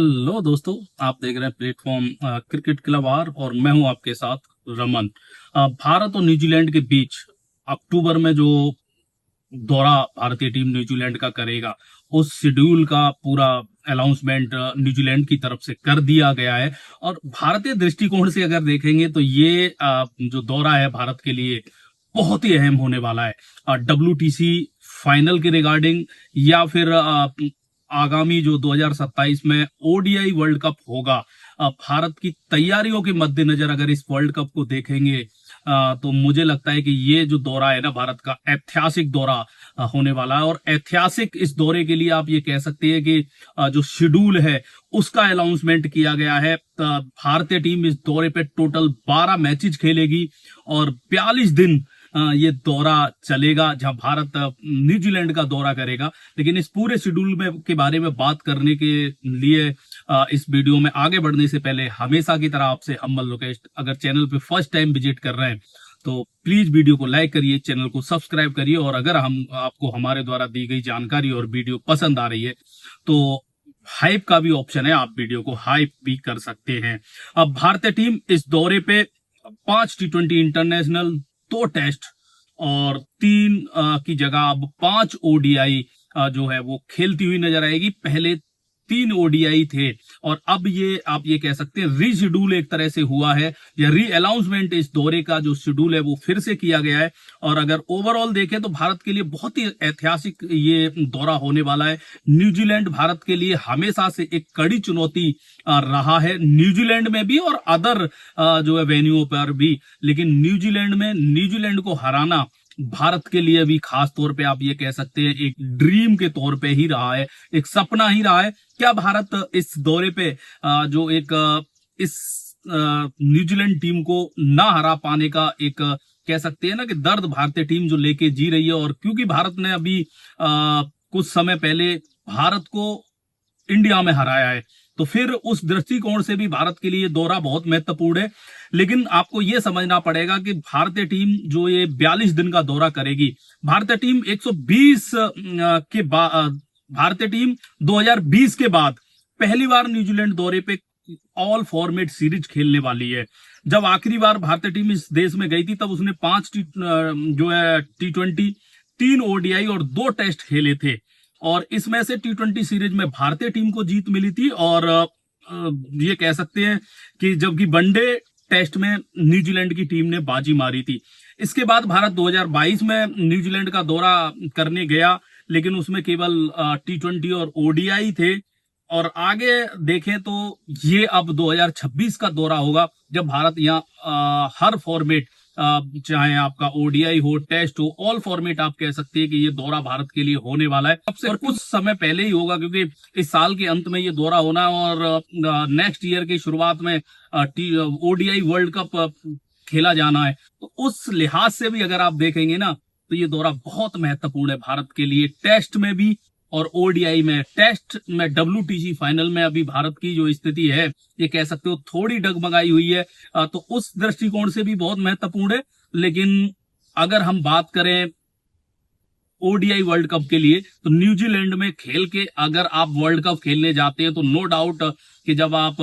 Hello दोस्तों, आप देख रहे हैं प्लेटफॉर्म क्रिकेट क्लब आर और मैं हूं आपके साथ रमन। भारत और न्यूजीलैंड के बीच अक्टूबर में जो दौरा भारतीय टीम न्यूजीलैंड का करेगा, उस शेड्यूल का पूरा अनाउंसमेंट न्यूजीलैंड की तरफ से कर दिया गया है। और भारतीय दृष्टिकोण से अगर देखेंगे तो ये जो दौरा है भारत के लिए बहुत ही अहम होने वाला है। WTC फाइनल के रिगार्डिंग या फिर आगामी जो 2027 में ODI वर्ल्ड कप होगा, भारत की तैयारियों के मद्देनजर अगर इस वर्ल्ड कप को देखेंगे तो मुझे लगता है कि ये जो दौरा है ना भारत का, ऐतिहासिक दौरा होने वाला है। और ऐतिहासिक इस दौरे के लिए आप ये कह सकते हैं कि जो शेड्यूल है उसका अनाउंसमेंट किया गया है। भारतीय टीम इस दौरे पे टोटल 12 मैचेस खेलेगी और 42 दिन ये दौरा चलेगा, जहां भारत न्यूजीलैंड का दौरा करेगा। लेकिन इस पूरे शेड्यूल में के बारे में बात करने के लिए इस वीडियो में आगे बढ़ने से पहले हमेशा की तरह आपसे हम्बल रिक्वेस्ट, अगर चैनल पे फर्स्ट टाइम विजिट कर रहे हैं तो प्लीज वीडियो को लाइक करिए, चैनल को सब्सक्राइब करिए। और अगर हम आपको हमारे द्वारा दी गई जानकारी और वीडियो पसंद आ रही है तो हाइप का भी ऑप्शन है, आप वीडियो को हाइप भी कर सकते हैं। अब भारतीय टीम इस दौरे पे 5 T20 इंटरनेशनल, 2 टेस्ट और 3 की जगह अब 5 ODI जो है वो खेलती हुई नजर आएगी। पहले 3 ODI थे और अब ये आप ये कह सकते हैं रीशेड्यूल एक तरह से हुआ है, या री अनाउंसमेंट इस दौरे का जो शेड्यूल है वो फिर से किया गया है। और अगर ओवरऑल देखें तो भारत के लिए बहुत ही ऐतिहासिक ये दौरा होने वाला है। न्यूजीलैंड भारत के लिए हमेशा से एक कड़ी चुनौती रहा है, न्यूजीलैंड में भी और अदर जो है वेन्यूओं पर भी। लेकिन न्यूजीलैंड को हराना भारत के लिए भी खास तौर पे आप ये कह सकते हैं एक ड्रीम के तौर पे ही रहा है, एक सपना ही रहा है। क्या भारत इस दौरे पे जो एक इस न्यूजीलैंड टीम को ना हरा पाने का एक कह सकते हैं ना कि दर्द भारतीय टीम जो लेके जी रही है। और क्योंकि भारत ने अभी कुछ समय पहले भारत को इंडिया में हराया है, तो फिर उस दृष्टिकोण से भी भारत के लिए दौरा बहुत महत्वपूर्ण है। लेकिन आपको यह समझना पड़ेगा कि भारतीय टीम जो ये 42 दिन का दौरा करेगी, भारतीय टीम 120 के बाद भारतीय टीम 2020 के बाद पहली बार न्यूजीलैंड दौरे पे ऑल फॉर्मेट सीरीज खेलने वाली है। जब आखिरी बार भारतीय टीम इस देश में गई थी तब उसने 5 जो है T20, 3 ODI और 2 टेस्ट खेले थे। और इसमें से T20 सीरीज में भारतीय टीम को जीत मिली थी और ये कह सकते हैं कि जबकि वनडे टेस्ट में न्यूजीलैंड की टीम ने बाजी मारी थी। इसके बाद भारत 2022 में न्यूजीलैंड का दौरा करने गया, लेकिन उसमें केवल T20 और ODI थे। और आगे देखें तो ये अब 2026 का दौरा होगा, जब भारत यहाँ हर फॉर्मेट, चाहे आपका ODI हो, टेस्ट हो, ऑल फॉर्मेट आप कह सकते हैं कि ये दौरा भारत के लिए होने वाला है। अब से कुछ समय पहले ही होगा, क्योंकि इस साल के अंत में ये दौरा होना है और नेक्स्ट ईयर की शुरुआत में ODI वर्ल्ड कप खेला जाना है। तो उस लिहाज से भी अगर आप देखेंगे ना तो ये दौरा बहुत महत्वपूर्ण है भारत के लिए, टेस्ट में भी और ODI में। टेस्ट में WTC फाइनल में अभी भारत की जो स्थिति है ये कह सकते हो थोड़ी डगमगाई हुई है, तो उस दृष्टिकोण से भी बहुत महत्वपूर्ण है। लेकिन अगर हम बात करें ODI वर्ल्ड कप के लिए तो न्यूजीलैंड में खेल के अगर आप वर्ल्ड कप खेलने जाते हैं तो नो डाउट कि जब आप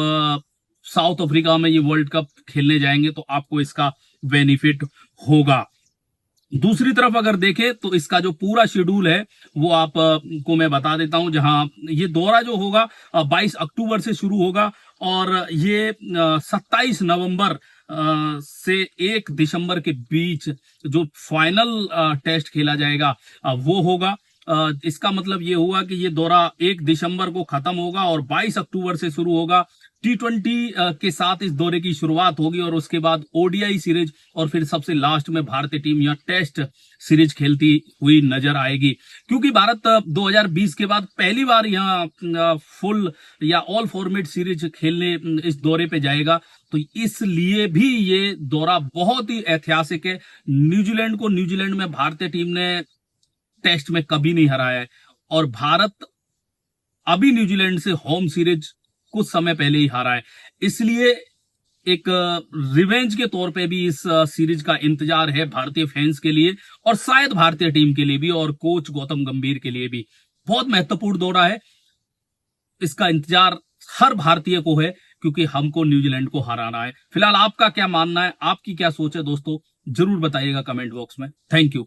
साउथ अफ्रीका में ये वर्ल्ड कप खेलने जाएंगे तो आपको इसका बेनिफिट होगा। दूसरी तरफ अगर देखें तो इसका जो पूरा शेड्यूल है वो आप को मैं बता देता हूं, जहां ये दौरा जो होगा 22 अक्टूबर से शुरू होगा और ये 27 नवंबर से 1 दिसंबर के बीच जो फाइनल टेस्ट खेला जाएगा वो होगा। इसका मतलब ये हुआ कि ये दौरा 1 दिसंबर को खत्म होगा और 22 अक्टूबर से शुरू होगा। T20 के साथ इस दौरे की शुरुआत होगी और उसके बाद ODI सीरीज और फिर सबसे लास्ट में भारतीय टीम यहाँ टेस्ट सीरीज खेलती हुई नजर आएगी। क्योंकि भारत 2020 के बाद पहली बार यहाँ फुल या ऑल फॉर्मेट सीरीज खेलने इस दौरे पे जाएगा, तो इसलिए भी ये दौरा बहुत ही ऐतिहासिक है। न्यूजीलैंड में भारतीय टीम ने टेस्ट में कभी नहीं हराया है और भारत अभी न्यूजीलैंड से होम सीरीज कुछ समय पहले ही हारा है। इसलिए एक रिवेंज के तौर पे भी इस सीरीज का इंतजार है भारतीय फैंस के लिए और शायद भारतीय टीम के लिए भी और कोच गौतम गंभीर के लिए भी। बहुत महत्वपूर्ण दौरा है, इसका इंतजार हर भारतीय को है, क्योंकि हमको न्यूजीलैंड को हराना है। फिलहाल आपका क्या मानना है, आपकी क्या सोच है दोस्तों, जरूर बताइएगा कमेंट बॉक्स में। Thank you.